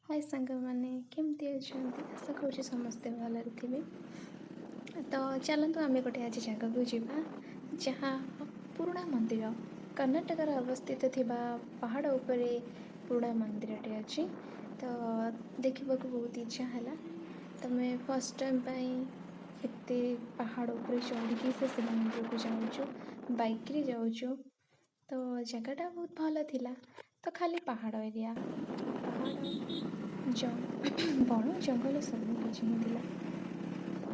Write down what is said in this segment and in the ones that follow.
हाय सांग मैंने केमती अच्छा आशा करुँच समस्ते भल थे। तो चलतु आम गोटे आज जगह को जीवा जहाँ पुराणा मंदिर कर्णाटकर अवस्थित थिबा पहाड़ उपरे पुराणा मंदिर टे अच्छी। तो देखा बहुत इच्छा है तमें फर्स्ट टाइम एते पहाड़ उपरे चढ़ी से शिव मंदिर को जाऊँ बाइक रे जाऊँ। तो जगहटा बहुत भल थिला। तो खाली पहाड़ एरिया पहाड़ बण जंगल सब किसी ही थिला।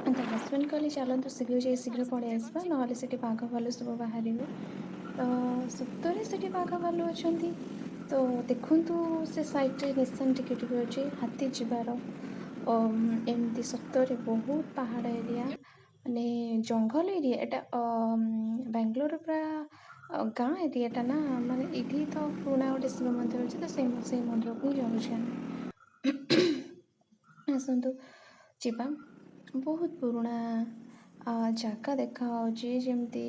तो हजबैंड कहले चलतु शीघ्र जाए शीघ्र पड़े आसवा ना से बाघ भालू सब बाहर। तो सतरे से बाघ भालू अच्छा। तो देखु से सैड्रे निशान टिके अच्छे हाथी जीवार एमती सतरे बहुत पहाड़ एरिया माने जंगल एरिया एटा बेंगलोर पूरा गाँ एरियाटा ना माने इधी तो पुराणा गोटे शिव मंदिर अच्छे। तो से मंदिर को ही जाऊँ आसतु जीवा बहुत पुराणा जगह देखा जमती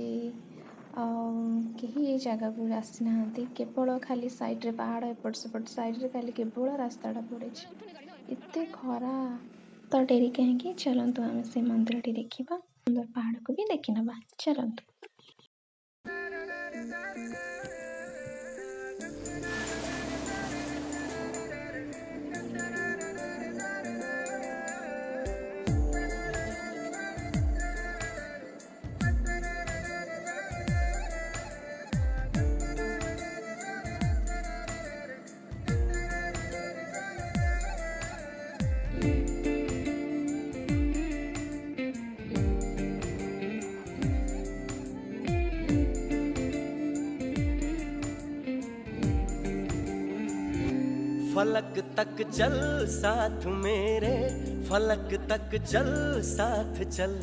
कहीं ये जगह को आसी ना केवल खाली साइड रे पहाड़ एपट सेपट साइड रे खाली केवल रास्ताटा पड़े एत खरा। तो डेरी कहीं चलतु आम से मंदिर टी देखा सुंदर पहाड़ को भी देखी नवा चलतु। फलक तक चल साथ मेरे, फलक तक चल साथ चल,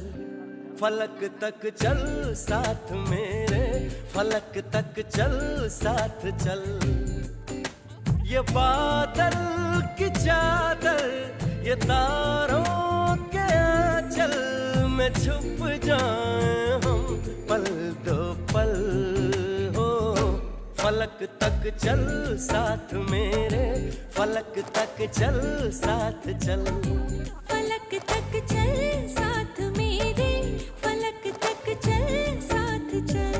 फलक तक चल साथ मेरे, फलक तक चल साथ चल। ये बादल की चादर, ये तारों के आंचल में छुप जाए हम पल दो पल हो। फलक तक चल साथ मेरे, फलक तक चल साथ चल, फलक तक चल साथ मेरे, फलक तक चल साथ चल।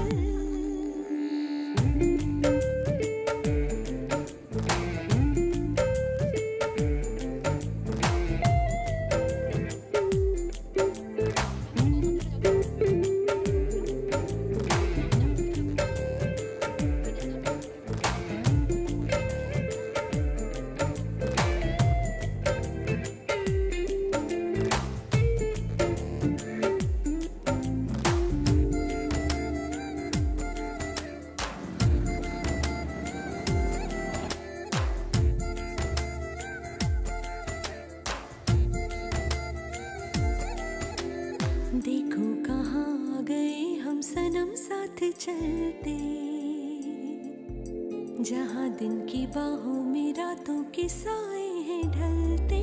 देखो कहाँ गए हम सनम साथ चलते, जहाँ दिन की बाहों में रातों के साए हैं ढलते।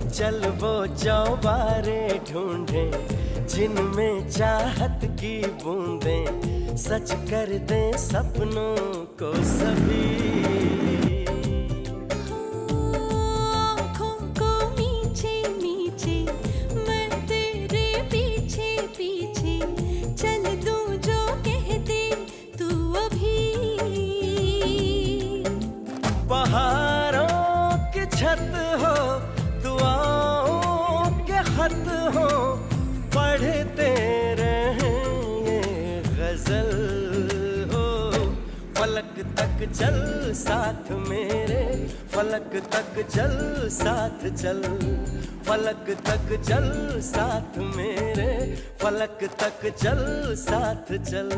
चल वो चौबारे ढूंढे जिनमें चाहत की बूंदें सच कर दे सपनों को सभी। बहारों की छत हो, दुआओं के खत हो, पढ़ते रहे ये गजल हो। फलक तक चल साथ मेरे, फलक तक चल साथ चल, फलक तक चल साथ मेरे, फलक तक चल साथ चल।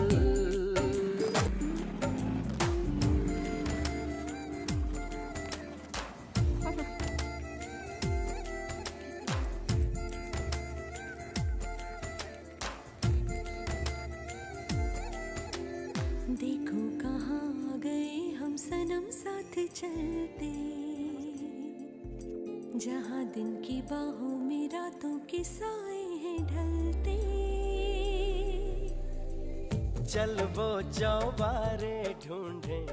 देखो कहाँ गए हम सनम साथ चलते, जहाँ दिन की बाहों में रातों के साए हैं ढलते। चल वो चौबारे ढूंढे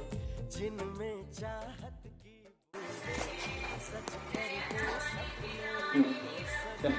जिनमें चाहत की चल